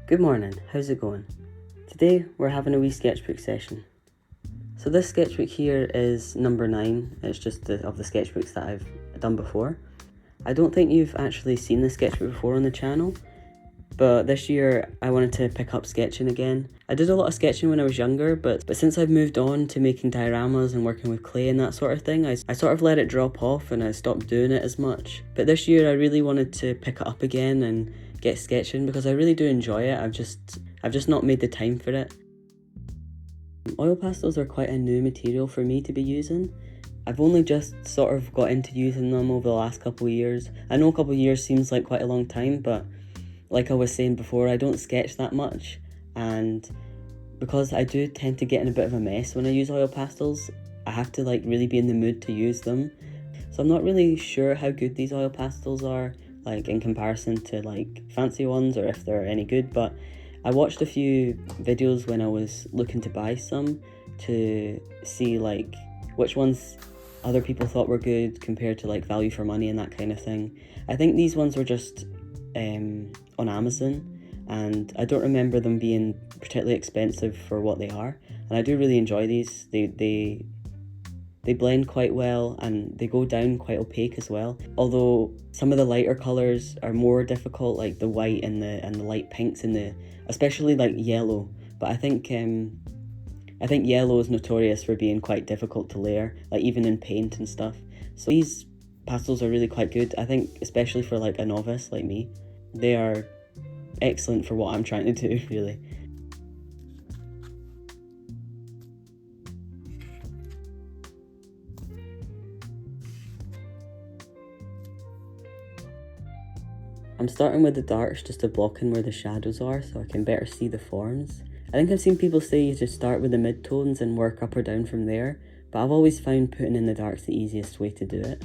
Good morning, how's it going? Today we're having a wee sketchbook session. So this sketchbook here is number 9, it's just of the sketchbooks that I've done before. I don't think you've actually seen this sketchbook before on the channel, but this year I wanted to pick up sketching again. I did a lot of sketching when I was younger, but since I've moved on to making dioramas and working with clay and that sort of thing, I sort of let it drop off and I stopped doing it as much. But this year I really wanted to pick it up again and get sketching because I really do enjoy it. I've just not made the time for it. Oil pastels are quite a new material for me to be using. I've only just sort of got into using them over the last couple of years. I know a couple of years seems like quite a long time, but like I was saying before, I don't sketch that much, and because I do tend to get in a bit of a mess when I use oil pastels, I have to really be in the mood to use them. So I'm not really sure how good these oil pastels are, in comparison to fancy ones, or if they're any good, but I watched a few videos when I was looking to buy some to see which ones other people thought were good compared to value for money and that kind of thing. I think these ones were just on Amazon, and I don't remember them being particularly expensive for what they are, and I do really enjoy these. They blend quite well and they go down quite opaque as well, although some of the lighter colours are more difficult, like the white and the light pinks and especially yellow. But I think yellow is notorious for being quite difficult to layer, even in paint and stuff. So these pastels are really quite good. I think especially for a novice like me, they are excellent for what I'm trying to do, really. I'm starting with the darks just to block in where the shadows are so I can better see the forms. I think I've seen people say you just start with the mid-tones and work up or down from there, but I've always found putting in the darks the easiest way to do it.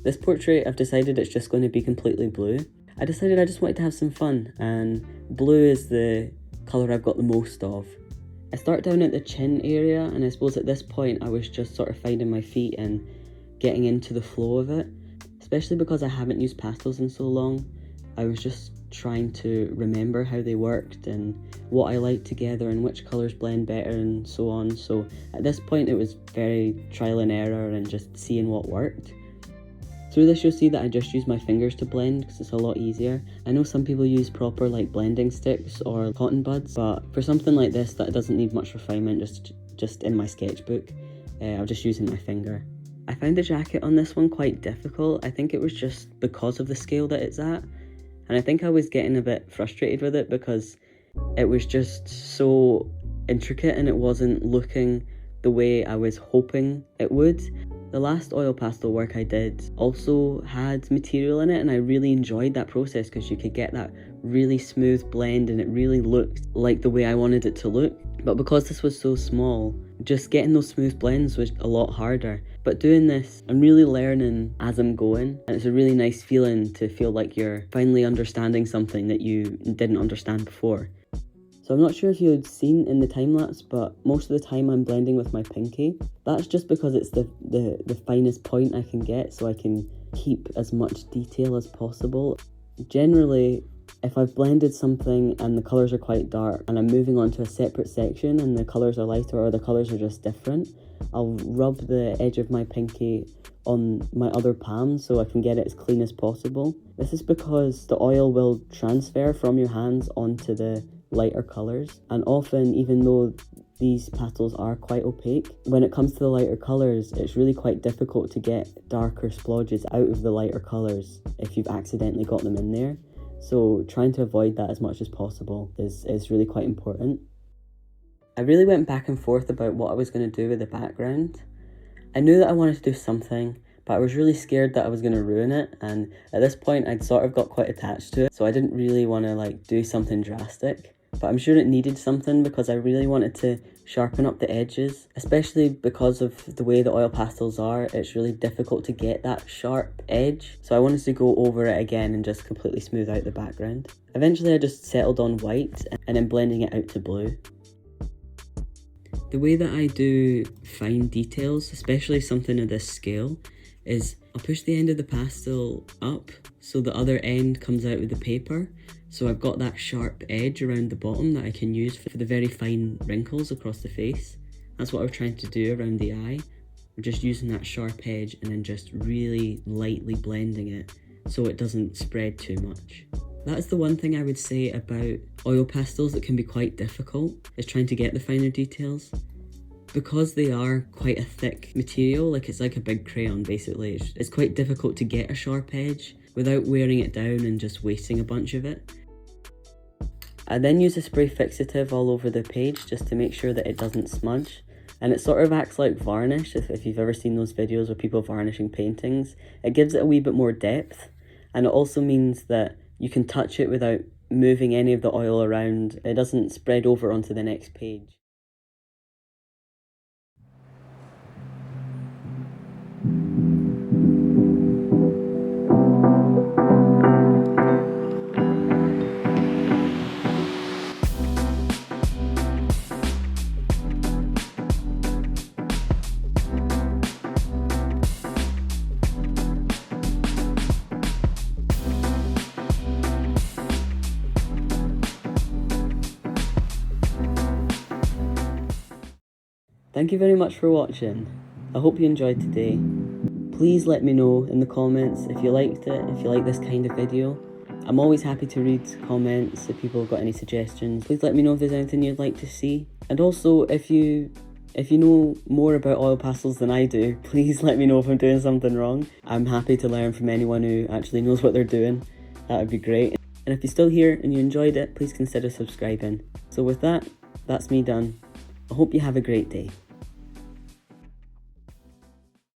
This portrait, I've decided it's just going to be completely blue. I decided I just wanted to have some fun, and blue is the colour I've got the most of. I start down at the chin area, and I suppose at this point I was just sort of finding my feet and getting into the flow of it, especially because I haven't used pastels in so long. I was just trying to remember how they worked and what I liked together and which colours blend better and so on. So at this point it was very trial and error and just seeing what worked. Through this you'll see that I just use my fingers to blend because it's a lot easier. I know some people use proper blending sticks or cotton buds, but for something like this that doesn't need much refinement, just in my sketchbook, I'll just use my finger. I found the jacket on this one quite difficult. I think it was just because of the scale that it's at. And I think I was getting a bit frustrated with it because it was just so intricate and it wasn't looking the way I was hoping it would. The last oil pastel work I did also had material in it, and I really enjoyed that process because you could get that really smooth blend and it really looked like the way I wanted it to look. But because this was so small, just getting those smooth blends was a lot harder. But doing this, I'm really learning as I'm going, and it's a really nice feeling to feel like you're finally understanding something that you didn't understand before. So I'm not sure if you had seen in the time-lapse, but most of the time I'm blending with my pinky. That's just because it's the finest point I can get, so I can keep as much detail as possible. Generally, if I've blended something and the colours are quite dark and I'm moving on to a separate section and the colours are lighter or the colours are just different, I'll rub the edge of my pinky on my other palm so I can get it as clean as possible. This is because the oil will transfer from your hands onto the lighter colours, and often, even though these pastels are quite opaque, when it comes to the lighter colours, it's really quite difficult to get darker splodges out of the lighter colours if you've accidentally got them in there. So trying to avoid that as much as possible is really quite important. I really went back and forth about what I was going to do with the background. I knew that I wanted to do something, but I was really scared that I was going to ruin it, and at this point I'd sort of got quite attached to it, so I didn't really want to do something drastic. But I'm sure it needed something because I really wanted to sharpen up the edges, especially because of the way the oil pastels are. It's really difficult to get that sharp edge, so I wanted to go over it again and just completely smooth out the background. Eventually I just settled on white and then blending it out to blue. The way that I do fine details, especially something of this scale, is I'll push the end of the pastel up so the other end comes out with the paper. So I've got that sharp edge around the bottom that I can use for the very fine wrinkles across the face. That's what I was trying to do around the eye. I'm just using that sharp edge and then just really lightly blending it so it doesn't spread too much. That's the one thing I would say about oil pastels that can be quite difficult, is trying to get the finer details. Because they are quite a thick material, like it's like a big crayon basically, it's quite difficult to get a sharp edge without wearing it down and just wasting a bunch of it. I then use a spray fixative all over the page just to make sure that it doesn't smudge. And it sort of acts like varnish, if you've ever seen those videos of people varnishing paintings. It gives it a wee bit more depth, and it also means that you can touch it without moving any of the oil around. It doesn't spread over onto the next page. Thank you very much for watching. I hope you enjoyed today. Please let me know in the comments if you liked it, if you like this kind of video. I'm always happy to read comments if people have got any suggestions. Please let me know if there's anything you'd like to see. And also, if you know more about oil pastels than I do, please let me know if I'm doing something wrong. I'm happy to learn from anyone who actually knows what they're doing. That would be great. And if you're still here and you enjoyed it, please consider subscribing. So with that, that's me done. I hope you have a great day.